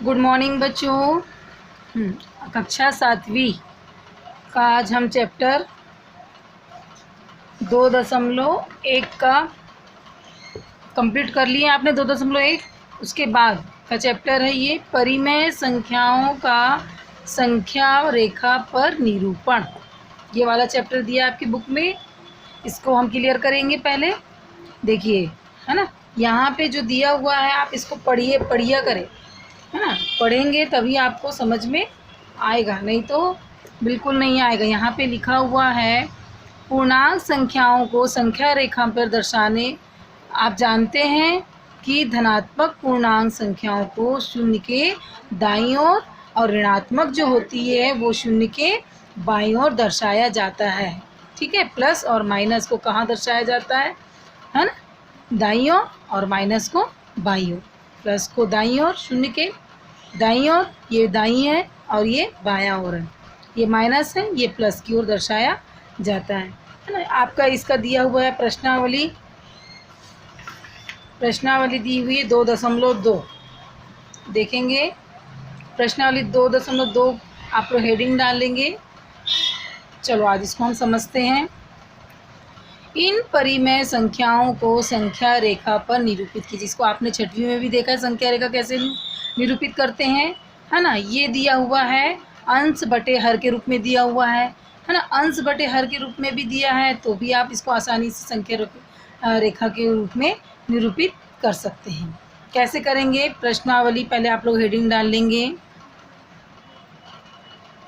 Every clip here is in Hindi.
गुड मॉर्निंग बच्चों। कक्षा 7वीं का आज हम चैप्टर 2.1 का कंप्लीट कर लिए। आपने 2.1 उसके बाद का चैप्टर है ये परिमेय संख्याओं का संख्या रेखा पर निरूपण। ये वाला चैप्टर दिया आपकी बुक में, इसको हम क्लियर करेंगे। पहले देखिए, है ना, यहाँ पे जो दिया हुआ है आप इसको पढ़िया करें, है ना। पढ़ेंगे तभी आपको समझ में आएगा, नहीं तो बिल्कुल नहीं आएगा। यहाँ पे लिखा हुआ है पूर्णांक संख्याओं को संख्या रेखा पर दर्शाने। आप जानते हैं कि धनात्मक पूर्णांक संख्याओं को शून्य के दाईं ओर और ऋणात्मक जो होती है वो शून्य के बाईं ओर दर्शाया जाता है। ठीक है, प्लस और माइनस को कहाँ दर्शाया जाता है ना, दाईं ओर और माइनस को बाईं ओर। प्लस को दाईं ओर, शून्य के दाईं ओर, ये दाईं है और ये बायां ओर है। ये माइनस है, ये प्लस की ओर दर्शाया जाता है ना। आपका इसका दिया हुआ है प्रश्नावली दी हुई है 2.2। देखेंगे प्रश्नावली 2.2 आप लोग हेडिंग डाल लेंगे। चलो आज इसको हम समझते हैं। इन परिमेय संख्याओं को संख्या रेखा पर निरूपित कीजिए। इसको आपने 6वीं में भी देखा है, संख्या रेखा कैसे निरूपित करते हैं, है ना। ये दिया हुआ है अंश बटे हर के रूप में दिया हुआ है ना। अंश बटे हर के रूप में भी दिया है तो भी आप इसको आसानी से संख्या रेखा के रूप में निरूपित कर सकते हैं। कैसे करेंगे, प्रश्नावली पहले आप लोग हेडिंग डाल लेंगे।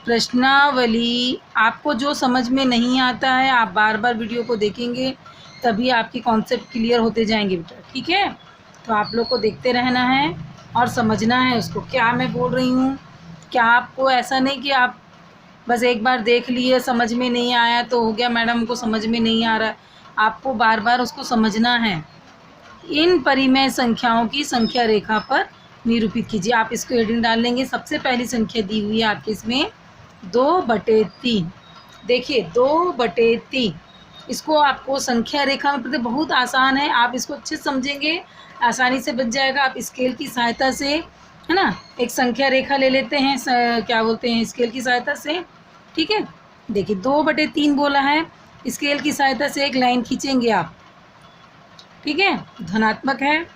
प्रश्नावली आपको जो समझ में नहीं आता है आप बार बार वीडियो को देखेंगे तभी आपकी कॉन्सेप्ट क्लियर होते जाएंगे बेटा। ठीक है, तो आप लोग को देखते रहना है और समझना है उसको, क्या मैं बोल रही हूँ। क्या आपको ऐसा नहीं कि आप बस एक बार देख लिए, समझ में नहीं आया तो हो गया, मैडम को समझ में नहीं आ रहा। आपको बार बार उसको समझना है। इन परिमेय संख्याओं की संख्या रेखा पर निरूपित कीजिए। आप इसको हेडिंग डाल लेंगे। सबसे पहली संख्या दी हुई है आपके इसमें 2/3। देखिए 2/3 इसको आपको संख्या रेखा में बहुत आसान है। आप इसको अच्छे से समझेंगे, आसानी से बच जाएगा। आप स्केल की सहायता से, है ना, एक संख्या रेखा ले लेते हैं, क्या बोलते हैं, स्केल की सहायता से। ठीक है, देखिए 2/3 बोला है, स्केल की सहायता से एक लाइन खींचेंगे आप। ठीक है, धनात्मक है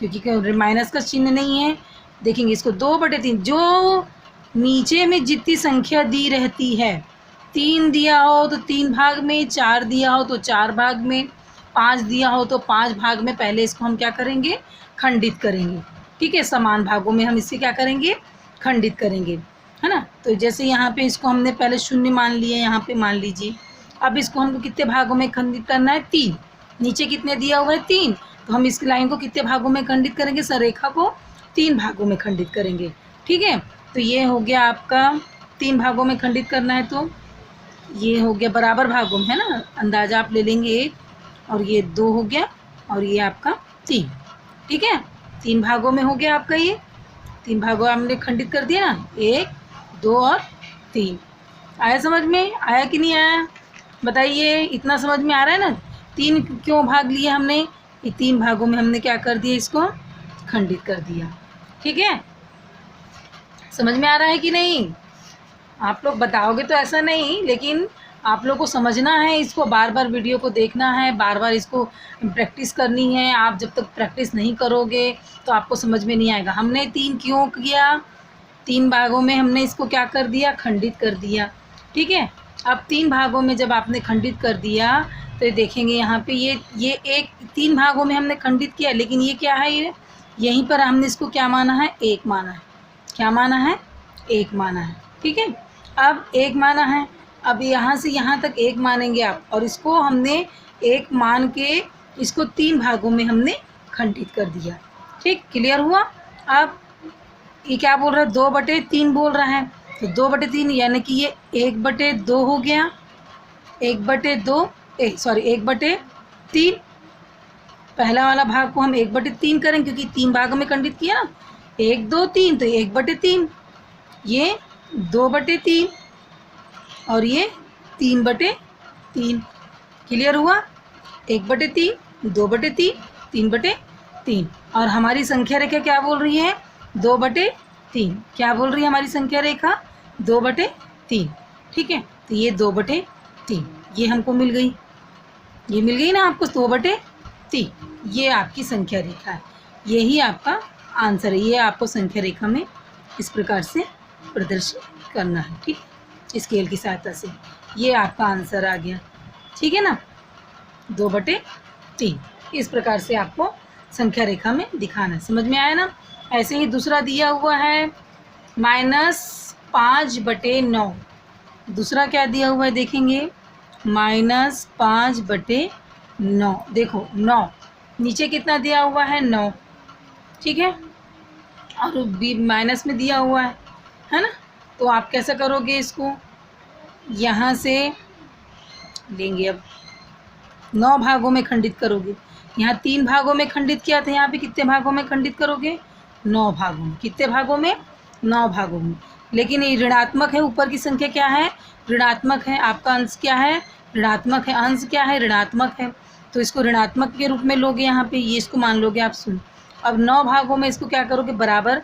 क्योंकि माइनस का चिन्ह नहीं है। देखेंगे इसको 2/3, जो नीचे में जितनी संख्या दी रहती है, 3 दिया हो तो 3 भाग में, 4 दिया हो तो 4 भाग में, 5 दिया हो तो 5 भाग में। पहले इसको हम क्या करेंगे, खंडित करेंगे। ठीक है, समान भागों में हम इसे क्या करेंगे, खंडित करेंगे, है ना। तो जैसे यहाँ पे इसको हमने पहले 0 मान लिया, यहाँ पे मान लीजिए। अब इसको हमको कितने भागों में खंडित करना है, 3। नीचे कितने दिया हुआ है, 3। तो हम इस लाइन को कितने भागों में खंडित करेंगे, संरेखा को 3 भागों में खंडित करेंगे। ठीक है, तो ये हो गया आपका 3 भागों में खंडित करना है, तो ये हो गया बराबर भागों में, है ना। अंदाजा आप ले लेंगे 1, और ये 2 हो गया, और ये आपका 3। ठीक है, 3 भागों में हो गया आपका, ये 3 भागों में हमने खंडित कर दिया ना, 1, 2 और 3। आया समझ में, आया कि नहीं आया बताइए। इतना समझ में आ रहा है ना। 3 क्यों भाग लिए हमने, ये 3 भागों में हमने क्या कर दिया, इसको खंडित कर दिया। ठीक है, समझ में आ रहा है कि नहीं। आप लोग बताओगे तो ऐसा नहीं, लेकिन आप लोग को समझना है, इसको बार बार वीडियो को देखना है, बार बार इसको प्रैक्टिस करनी है। आप जब तक प्रैक्टिस नहीं करोगे तो आपको समझ में नहीं आएगा। हमने 3 क्यों किया, 3 भागों में हमने इसको क्या कर दिया, खंडित कर दिया। ठीक है, अब 3 भागों में जब आपने खंडित कर दिया तो देखेंगे यहाँ पे ये एक 3 भागों में हमने खंडित किया, लेकिन ये क्या है, ये यहीं पर हमने इसको क्या माना है, 1 माना है। क्या माना है, 1 माना है। ठीक है, अब 1 माना है, अब यहाँ से यहाँ तक 1 मानेंगे आप, और इसको हमने 1 मान के इसको 3 भागों में हमने खंडित कर दिया। ठीक, क्लियर हुआ। अब ये क्या बोल रहा है, 2/3 बोल रहा है, तो 2/3 यानी कि ये 1/2 हो गया। 1/2 1/3 पहला वाला भाग को हम 1/3 करें, क्योंकि 3 भागों में खंडित किया ना, 1, 2, 3, तो 1/3, ये 2/3 और ये 3/3। क्लियर हुआ, 1/3, 2/3, 3/3। और हमारी संख्या रेखा क्या बोल रही है, 2/3। 3। क्या बोल रही है हमारी संख्या रेखा? 2/3। ठीक है, तो ये 2/3 ये हमको मिल गई, ये मिल गई ना आपको 2/3। ये आपकी संख्या रेखा है, यही आपका आंसर है। ये आपको संख्या रेखा में इस प्रकार से प्रदर्शित करना है। ठीक, स्केल की सहायता से ये आपका आंसर आ गया। ठीक है ना, 2/3 इस प्रकार से आपको संख्या रेखा में दिखाना है। समझ में आया ना? ऐसे ही दूसरा दिया हुआ है -5/9। दूसरा क्या दिया हुआ है देखेंगे, -5/9। देखो 9 नीचे कितना दिया हुआ है, 9। ठीक है, और बी माइनस में दिया हुआ है ना? तो आप कैसा करोगे, इसको यहाँ से लेंगे, अब 9 भागों में खंडित करोगे। यहाँ 3 भागों में खंडित किया था, यहाँ पे कितने भागों में खंडित करोगे, 9 भागों में। कितने भागों में, 9 भागों में। लेकिन ये ऋणात्मक है, ऊपर की संख्या क्या है, ऋणात्मक है। आपका अंश क्या है, ऋणात्मक है। अंश क्या है, ऋणात्मक है। तो इसको ऋणात्मक के रूप में लोगे यहाँ पे, ये इसको मान लोगे आप। सुन, अब 9 भागों में इसको क्या करोगे, बराबर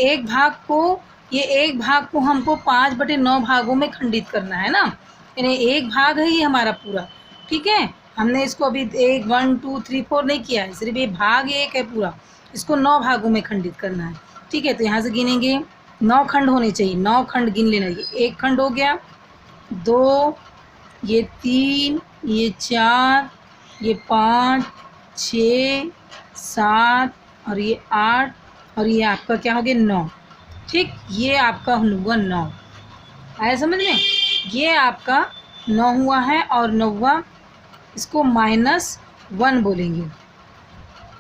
एक भाग को, ये एक भाग को हमको 5/9 भागों में खंडित करना है ना, यानी एक भाग है ये हमारा पूरा। ठीक है, हमने इसको अभी 1 1 2 3 4 नहीं किया है, सिर्फ ये भाग एक है पूरा, इसको 9 भागों में खंडित करना है। ठीक है, तो यहाँ से गिनेंगे, 9 खंड होने चाहिए, 9 खंड गिन लेना। ये 1 खंड हो गया, 2, ये 3, ये 4, ये 5 6 7 और ये 8 और ये आपका क्या हो गया, 9। ठीक, ये आपका हुआ 9। आया समझ में? ये आपका 9 हुआ है, और 9वां इसको -1 बोलेंगे,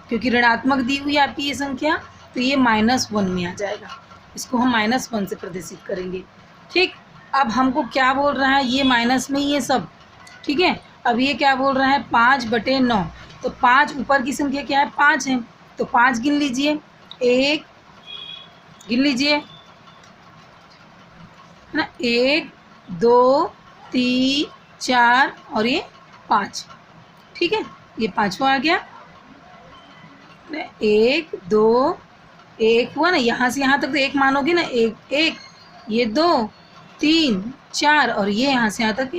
क्योंकि ऋणात्मक दी हुई आपकी ये संख्या, तो ये -1 में आ जाएगा। इसको हम -1 से प्रदर्शित करेंगे। ठीक, अब हमको क्या बोल रहा है, ये माइनस में ही है सब। ठीक है, अब ये क्या बोल रहा है, 5/9। तो 5 ऊपर की संख्या क्या है, 5 है, तो 5 गिन लीजिए। 1 गिन लीजिए, है ना, 1 2 3 4 और ये 5। ठीक है, ये 5वां आ गया। 1 2 1 हुआ ना, यहाँ से यहाँ तक तो 1 मानोगे ना, 1 1, ये 2 3 4 और ये यहाँ से यहाँ तक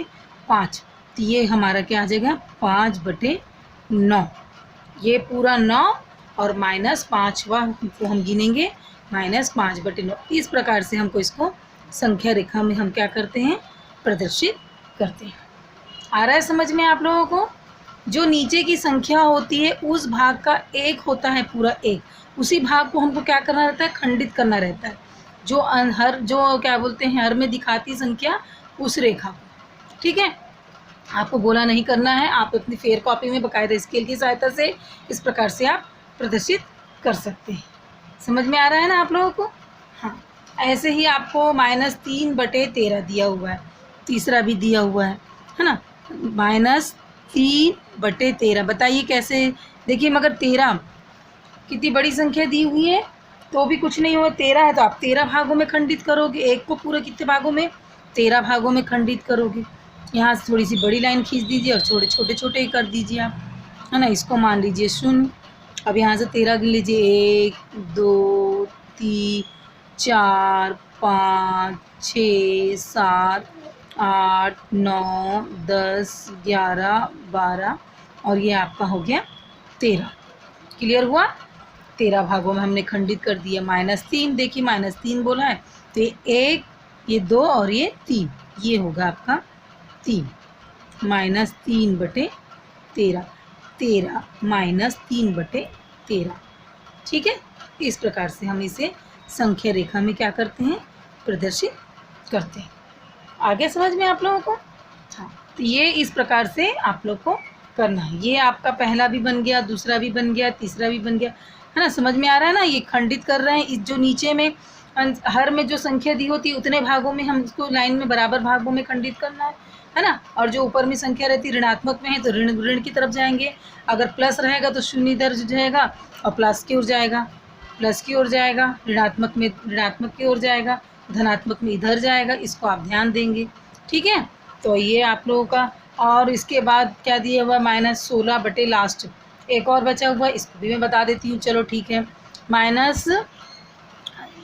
5। तो ये हमारा क्या आ जाएगा, 5/9। ये पूरा 9 और -5वां को हम गिनेंगे, -5/9। इस प्रकार से हमको इसको संख्या रेखा में हम क्या करते हैं, प्रदर्शित करते हैं। आ रहा है समझ में आप लोगों को? जो नीचे की संख्या होती है उस भाग का 1 होता है, पूरा 1, उसी भाग को हमको क्या करना रहता है, खंडित करना रहता है। जो हर, जो क्या बोलते हैं, हर में दिखाती संख्या उस रेखा को। ठीक है, आपको गोला नहीं करना है, आप अपनी फेयर कॉपी में बाकायदा स्केल की सहायता से इस प्रकार से आप प्रदर्शित कर सकते हैं। समझ में आ रहा है ना आप लोगों को? हाँ, ऐसे ही आपको -3/13 दिया हुआ है, तीसरा भी दिया हुआ है ना, -3/13। बताइए कैसे? देखिए, मगर 13 कितनी बड़ी संख्या दी हुई है, तो भी कुछ नहीं हुआ। 13 है तो आप 13 भागों में खंडित करोगे, एक को पूरे कितने भागों में, 13 भागों में खंडित करोगे। यहाँ से थोड़ी सी बड़ी लाइन खींच दीजिए और छोटे छोटे ही कर दीजिए आप, है ना। इसको मान लीजिए 0। अब यहाँ से 13 गिन लीजिए, 1 2 3 4 5 6 7 8 9 10 11 12 और ये आपका हो गया 13। क्लियर हुआ? 13 भागों में हमने खंडित कर दिया। -3, देखिए -3 बोला है, तो ये 1, ये 2 और ये 3, ये होगा आपका 3। -3/13, 13 -3/13। ठीक है, इस प्रकार से हम इसे संख्या रेखा में क्या करते हैं, प्रदर्शित करते हैं। आगे समझ में आप लोगों को? हाँ, तो ये इस प्रकार से आप लोग को करना है। ये आपका पहला भी बन गया, दूसरा भी बन गया, तीसरा भी बन गया, है ना। समझ में आ रहा है ना? ये खंडित कर रहे हैं, इस जो नीचे में हर में जो संख्या दी होती है उतने भागों में हम इसको लाइन में बराबर भागों में खंडित करना है ना। और जो ऊपर में संख्या रहती है ऋणात्मक में है तो ऋण की तरफ जाएंगे, अगर प्लस रहेगा तो शून्य इधर जाएगा और प्लस की ओर जाएगा, प्लस की ओर जाएगा, ऋणात्मक में ऋणात्मक की ओर जाएगा, धनात्मक में इधर जाएगा। इसको आप ध्यान देंगे। ठीक है, तो ये आप लोगों का। और इसके बाद क्या दिया हुआ, -16 लास्ट एक और बचा हुआ, इसको भी मैं बता देती हूँ। चलो ठीक है,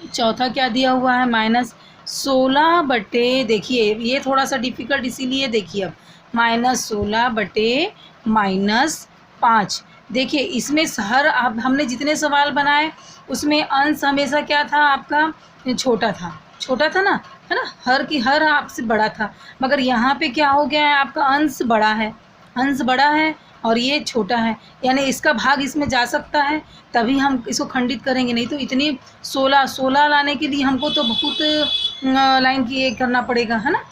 चौथा क्या दिया हुआ है, -16 बटे, देखिए ये थोड़ा सा डिफ़िकल्ट इसीलिए, देखिए अब -16 बटे -5। देखिए इसमें हर अब हमने जितने सवाल बनाए उसमें अंश हमेशा क्या था आपका, छोटा था ना, है ना, हर आपसे बड़ा था। मगर यहाँ पे क्या हो गया है, आपका अंश बड़ा है और ये छोटा है, यानी इसका भाग इसमें जा सकता है तभी हम इसको खंडित करेंगे, नहीं तो इतनी 16 लाने के लिए हमको तो बहुत लाइन की ये करना पड़ेगा, है ना।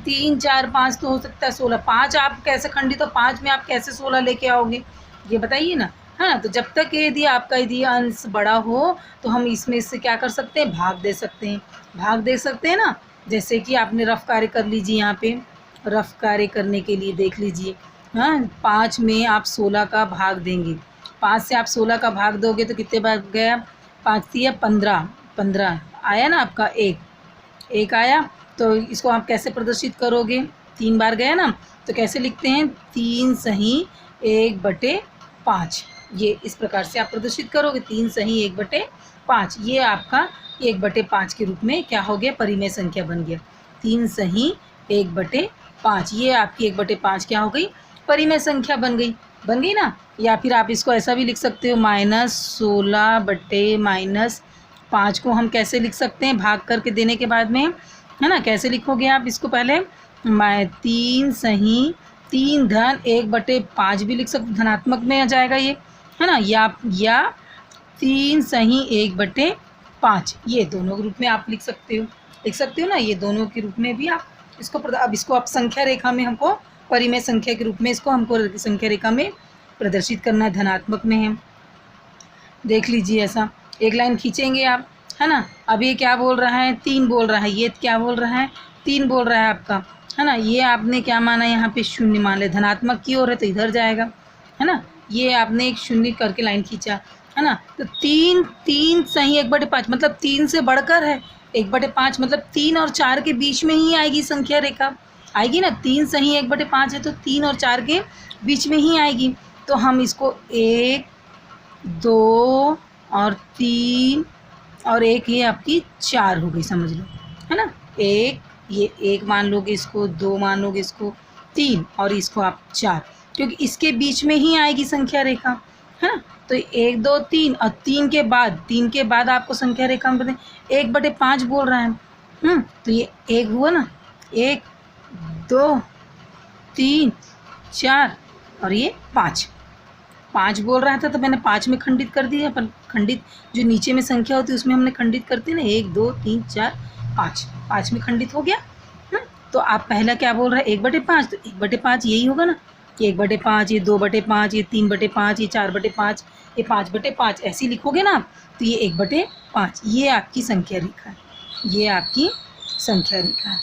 3 4 5 तो हो सकता है 16, 5 आप कैसे खंडित, तो 5 में आप कैसे 16 लेके आओगे, ये बताइए ना, है ना। तो जब तक यदि आपका यदि अंश बड़ा हो तो हम इसमें इससे क्या कर सकते हैं, भाग दे सकते हैं ना। जैसे कि आपने रफ कार्य कर लीजिए, यहाँ पे रफ कार्य करने के लिए देख लीजिए, हाँ 5 में आप 16 का भाग देंगे, 5 से आप 16 का भाग दोगे तो कितने बार गया, 5 से 15 आया ना आपका, एक आया। तो इसको आप कैसे प्रदर्शित करोगे, 3 बार गया ना, तो कैसे लिखते हैं, 3 सही 1/5, ये इस प्रकार से आप प्रदर्शित करोगे, 3 सही 1/5, ये आपका 1/5 के रूप में क्या हो गया, परिमेय संख्या बन गया। 3 सही 1/5, ये आपकी 1/5 क्या हो गई, परिमेय संख्या बन गई ना। या फिर आप इसको ऐसा भी लिख सकते हो, -16 बटे -5 को हम कैसे लिख सकते हैं, भाग करके देने के बाद में, है ना, कैसे लिखोगे आप इसको, पहले 3 सही 3 धन 1/5 भी लिख सकते, धनात्मक में आ जाएगा ये, है ना, या 3 सही 1/5, ये दोनों रूप में आप लिख सकते हो ना, ये दोनों के रूप में भी आप इसको अब इसको आप संख्या रेखा में हमको परिमेय संख्या के रूप में इसको हमको संख्या रेखा में प्रदर्शित करना है, धनात्मक में है। देख लीजिए ऐसा एक लाइन खींचेंगे आप, है ना। अब ये क्या बोल रहा है, 3 बोल रहा है, ये क्या बोल रहा है, 3 बोल रहा है आपका, है ना। ये आपने क्या माना, यहाँ पे शून्य मान ले, धनात्मक की ओर है तो इधर जाएगा, है ना। ये आपने एक शून्य करके लाइन खींचा, है ना। तो 3 सही 1/5 मतलब 3 से बढ़कर है, 1/5 मतलब 3 और 4 के बीच में ही आएगी संख्या रेखा, आएगी ना। 3 सही 1/5 है तो 3 और 4 के बीच में ही आएगी। तो हम इसको 1 2 और 3 और 1 ये आपकी 4 हो गई, समझ लो, है ना। ये 1 मान लोगे इसको, 2 मान लोगे इसको, 3 और इसको आप 4, क्योंकि इसके बीच में ही आएगी संख्या रेखा, है ना। तो 1 2 3 और 3 के बाद आपको संख्या रेखा में बताएं, 1/5 बोल रहा है, तो ये 1 हुआ ना, 1 2 3 4 और ये 5 बोल रहा था, तो मैंने 5 में खंडित कर दिया, पर खंडित जो नीचे में संख्या होती है उसमें हमने खंडित करते हैं ना, 1 2 3 4 5 में खंडित हो गया। तो आप पहला क्या बोल रहा है, 1/5, तो 1/5 यही होगा ना, ये 1/5, ये 2/5, ये 3/5, ये 4/5, ये 5/5, ऐसे लिखोगे ना आप, तो ये 1/5, ये आपकी संख्या रेखा है, ये आपकी संख्या रेखा है।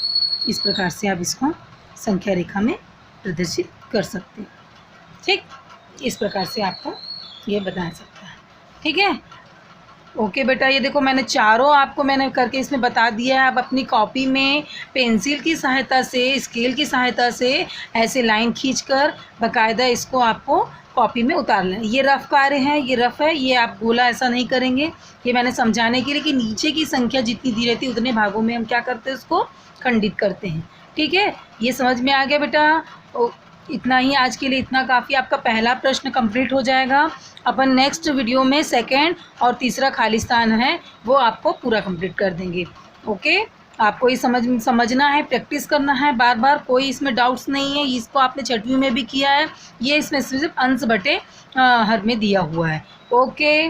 इस प्रकार से आप इसको संख्या रेखा में प्रदर्शित कर सकते हैं, ठीक। इस प्रकार से आपको ये बता सकता है, ठीक है। ओके बेटा, ये देखो मैंने चारों आपको मैंने करके इसमें बता दिया है। आप अपनी कॉपी में पेंसिल की सहायता से, स्केल की सहायता से ऐसे लाइन खींचकर बाकायदा इसको आपको कॉपी में उतार लें। ये रफ कार्य है, ये रफ है, ये आप गोला ऐसा नहीं करेंगे, ये मैंने समझाने के लिए कि नीचे की संख्या जितनी दी रहती है उतने भागों में हम क्या करते हैं, उसको खंडित करते हैं, ठीक है। ये समझ में आ गया बेटा। इतना ही आज के लिए, इतना काफ़ी। आपका पहला प्रश्न कंप्लीट हो जाएगा। अपन नेक्स्ट वीडियो में सेकंड और तीसरा खाली स्थान है वो आपको पूरा कंप्लीट कर देंगे। ओके, आपको ये समझना है, प्रैक्टिस करना है बार बार, कोई इसमें डाउट्स नहीं है। इसको आपने 6वीं में भी किया है, ये इसमें सिर्फ अंश बटे हर में दिया हुआ है। ओके।